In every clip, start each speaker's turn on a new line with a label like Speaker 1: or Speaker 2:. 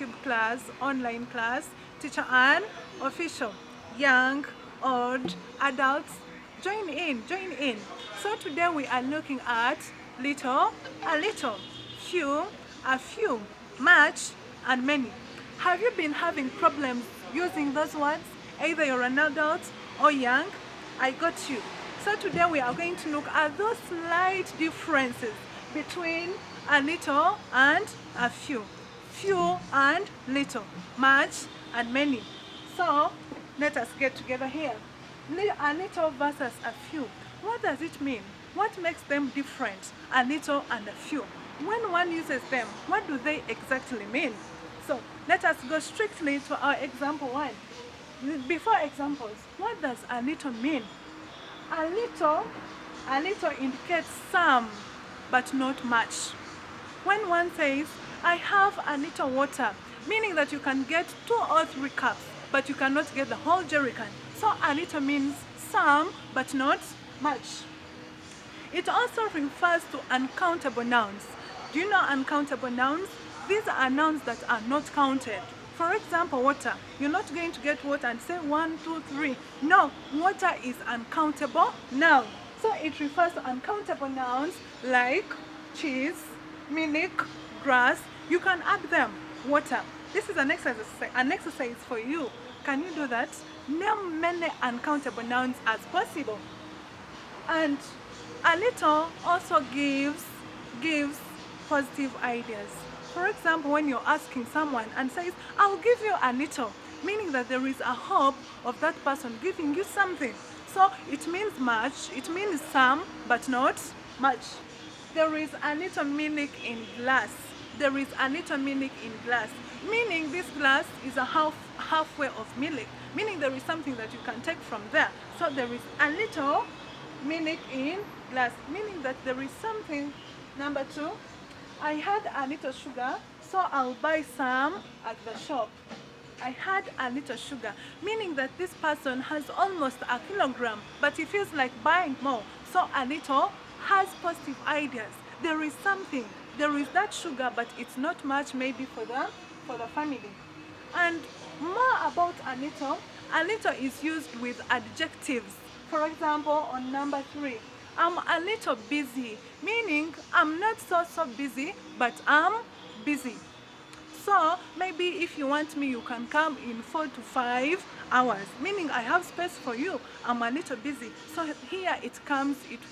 Speaker 1: YouTube class, online class, Teacher Ann official. Young, old, adults, join in, join in. So today we are looking at little, a little, few, a few, much, and many. Have you been having problems using those words? Either you're an adult or young? I got you. So today we are going to look at those slight differences between a little and a few. Few and little. Much and many. So let us get together here. A little versus a few. What does it mean? What makes them different? A little and a few. When one uses them, what do they exactly mean? So let us go strictly to our example one. Before examples, what does a little mean? A little indicates some, but not much. When one says, I have a little water, meaning that you can get 2 or 3 cups, but you cannot get the whole jerrycan. So a little means some, but not much. It also refers to uncountable nouns. Do you know uncountable nouns? These are nouns that are not counted. For example, water. You're not going to get water and say 1, 2, 3. No, water is uncountable noun. So it refers to uncountable nouns like cheese, milk, grass. You can add them. Water. This is an exercise for you. Can you do that? Name many uncountable nouns as possible. And a little also gives positive ideas. For example, when you're asking someone and says, I'll give you a little, meaning that there is a hope of that person giving you something. So it means much, it means some, but not much. There is a little milk in glass. There is a little milk in glass, meaning this glass is a halfway of milk, meaning there is something that you can take from there. So there is a little milk in glass, meaning that there is something. Number 2, I had a little sugar, so I'll buy some at the shop. I had a little sugar, meaning that this person has almost a kilogram, but he feels like buying more. So a little has positive ideas. There is something. There is that sugar, but it's not much maybe for the family. And more about a little is used with adjectives. For example, on number 3, I'm a little busy, meaning I'm not so busy, but I'm busy. So maybe if you want me, you can come in 4 to 5 hours, meaning I have space for you. I'm a little busy. So here it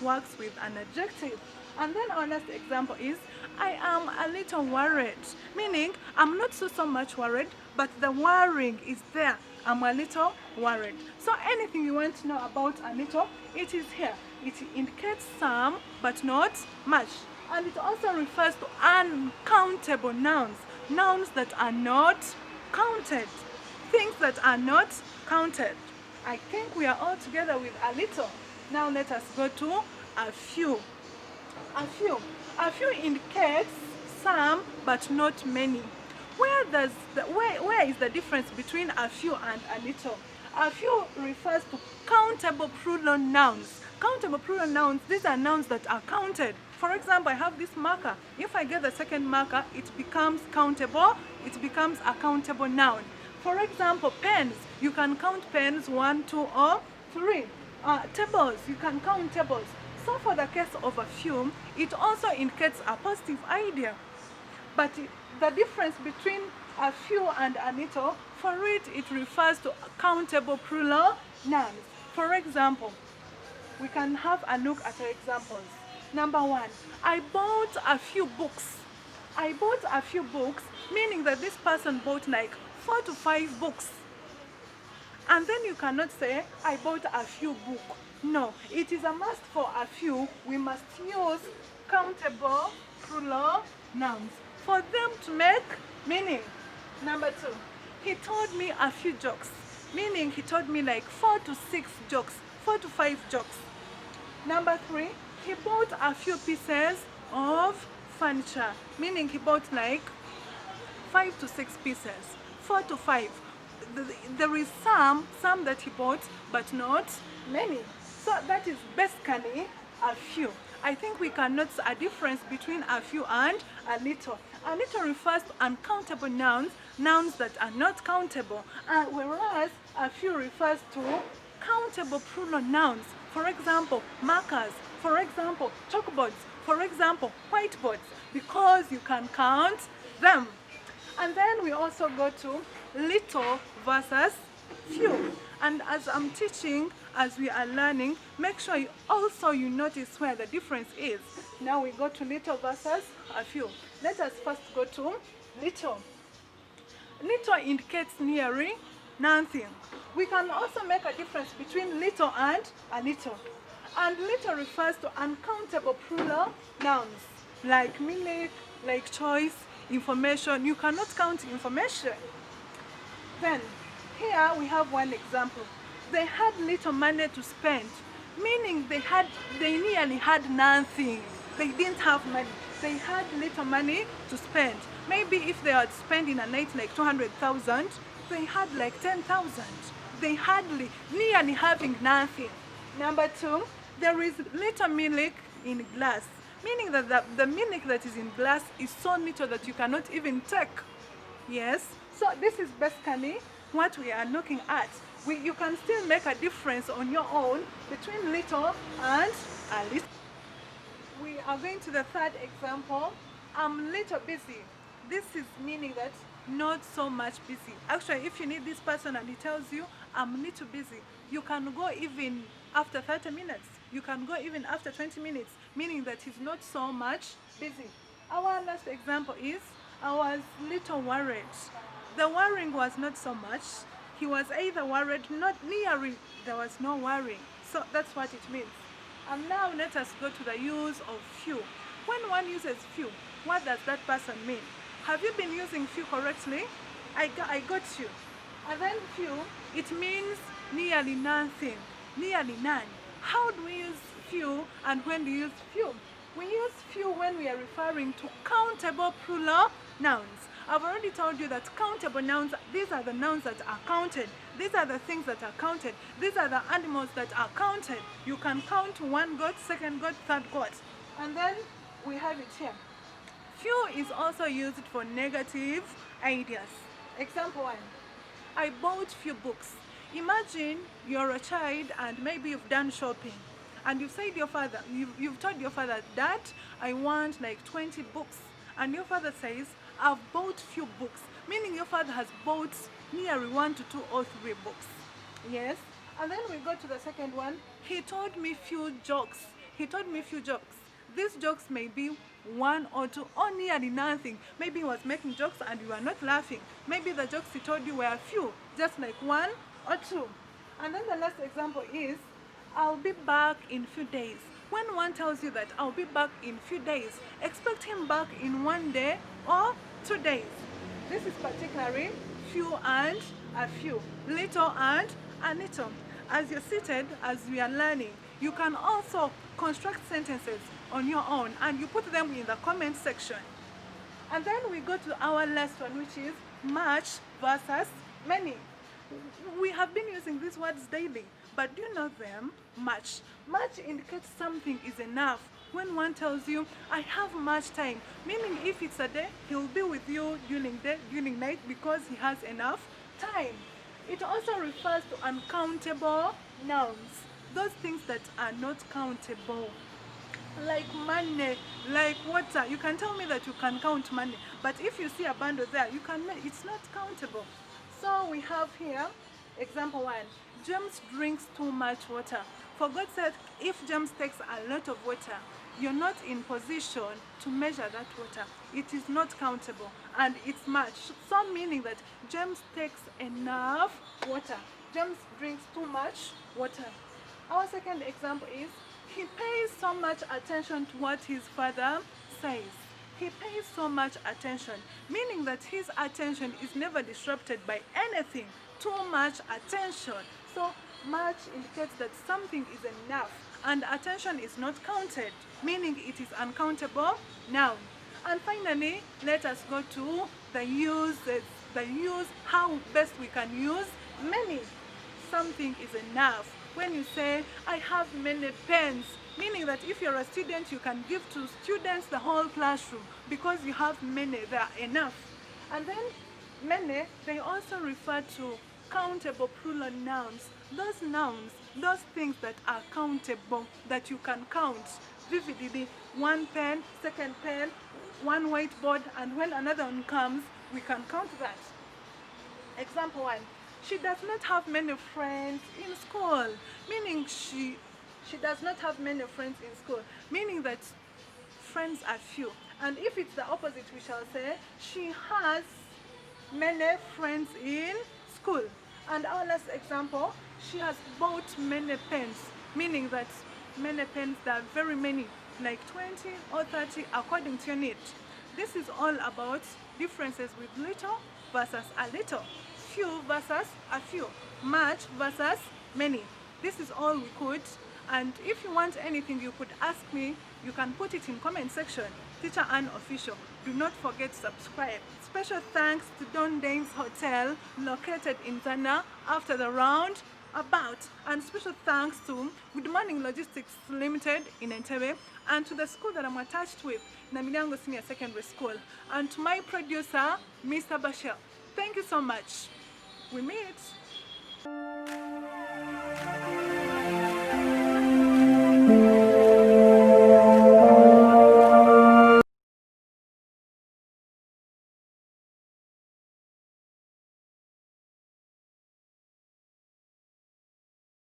Speaker 1: works with an adjective. And then our last example is, I am a little worried, meaning I'm not so much worried, but the worrying is there. I'm a little worried. So anything you want to know about a little, it is here. It indicates some, but not much. And it also refers to uncountable nouns. Nouns that are not counted. Things that are not counted. I think we are all together with a little. Now let us go to a few. A few indicates some, but not many. Where is the difference between a few and a little? A few refers to countable plural nouns. Countable plural nouns, these are nouns that are counted. For example, I have this marker. If I get the second marker, it becomes countable, it becomes a countable noun. For example, pens, you can count pens 1, 2, or 3. Tables, you can count tables. So for the case of a few, it also indicates a positive idea. But the difference between a few and a little, for it refers to countable plural nouns. For example, we can have a look at our examples. Number 1, I bought a few books. I bought a few books, meaning that this person bought like 4 to 5 books. And then you cannot say, I bought a few books. No, it is a must for a few. We must use countable plural nouns for them to make meaning. Number 2, he told me a few jokes, meaning he told me like 4 to 6 jokes, 4 to 5 jokes. Number 3, he bought a few pieces of furniture, meaning he bought like 5 to 6 pieces, 4 to 5. There is some that he bought, but not many. So that is basically a few. I think we can notice a difference between a few and a little. A little refers to uncountable nouns nouns that are not countable, whereas a few refers to countable plural nouns. For example, markers, for example, chalkboards, for example, whiteboards, because you can count them. And then we also go to little versus few. And as I'm teaching, as we are learning, make sure you notice where the difference is. Now we go to little versus a few. Let us first go to little. Little indicates nearly nothing. We can also make a difference between little and a little. And little refers to uncountable plural nouns, like milk, like choice, information. You cannot count information. Then, here we have one example. They had little money to spend, meaning they nearly had nothing. They didn't have money. They had little money to spend. Maybe if they had spent in a night like 200,000, they had like 10,000. They hardly, nearly having nothing. Number two, there is little milk in glass, meaning that the milk that is in glass is so little that you cannot even take. Yes, so this is basically what we are looking at. You can still make a difference on your own between little and a little. We are going to the third example. I'm little busy. This is meaning that not so much busy. Actually, if you need this person and he tells you, I'm little busy, you can go even after 30 minutes. You can go even after 20 minutes, meaning that he's not so much busy. Our last example is, I was little worried. The worrying was not so much. He was either worried, not nearly, there was no worrying. So that's what it means. And now let us go to the use of few. When one uses few, what does that person mean? Have you been using few correctly? I got you. And then few, it means nearly nothing, nearly none. How do we use few and when do we use few? We use few when we are referring to countable plural nouns. I've already told you that countable nouns, these are the nouns that are counted. These are the things that are counted. These are the animals that are counted. You can count one goat, second goat, third goat. And then we have it here. Few is also used for negative ideas. Example one, I bought few books. Imagine you're a child and maybe you've done shopping. And you've said your father, you've told your father, Dad, I want like 20 books. And your father says, I've bought few books, meaning your father has bought nearly 1 to 2 or 3 books. Yes. And then we go to the second one. He told me few jokes. He told me few jokes. These jokes may be 1 or 2 or nearly nothing. Maybe he was making jokes and you are not laughing. Maybe the jokes he told you were few, just like 1 or 2. And then the last example is, I'll be back in few days. When one tells you that I'll be back in few days, expect him back in 1 day or 2 days. This is particularly few and a few, little and a little. As you're seated, as we are learning, you can also construct sentences on your own and you put them in the comment section. And then we go to our last one, which is much versus many. We have been using these words daily, but do you know them? Much. Much indicates something is enough. When one tells you, I have much time, meaning if it's a day, he'll be with you during day, during night because he has enough time. It also refers to uncountable nouns, those things that are not countable. Like money, like water. You can tell me that you can count money, but if you see a bundle there, it's not countable. So we have here, example one, James drinks too much water. For God's sake, if James takes a lot of water, you're not in position to measure that water. It is not countable and it's much. So meaning that James takes enough water. James drinks too much water. Our second example is, he pays so much attention to what his father says. He pays so much attention, meaning that his attention is never disrupted by anything. Too much attention. So much indicates that something is enough and attention is not counted, meaning it is uncountable noun. And finally, let us go to the use, how best we can use many. Something is enough. When you say, I have many pens, meaning that if you're a student, you can give to students the whole classroom because you have many, they are enough. And then Many, they also refer to countable plural nouns. Those nouns, those things that are countable, that you can count vividly. One pen, second pen, one whiteboard, and when another one comes, we can count that. Example 1. She does not have many friends in school. Meaning she does not have many friends in school. Meaning that friends are few. And if it's the opposite, we shall say she has many friends in school. And our last example, she has bought many pens. Meaning that many pens, there are very many, like 20 or 30 according to your need. This is all about differences with little versus a little, few versus a few, much versus many. This is all we could, and if you want anything you could ask me. You can put it in comment section. Teacher Ann Official. Do not forget to subscribe. Special thanks to Don Dane's Hotel located in Zana after the round about, and special thanks to Good Morning Logistics Limited in Entebbe, and to the school that I'm attached with, Namilango Senior Secondary School, and to my producer, Mr. Bashir. Thank you so much. We meet.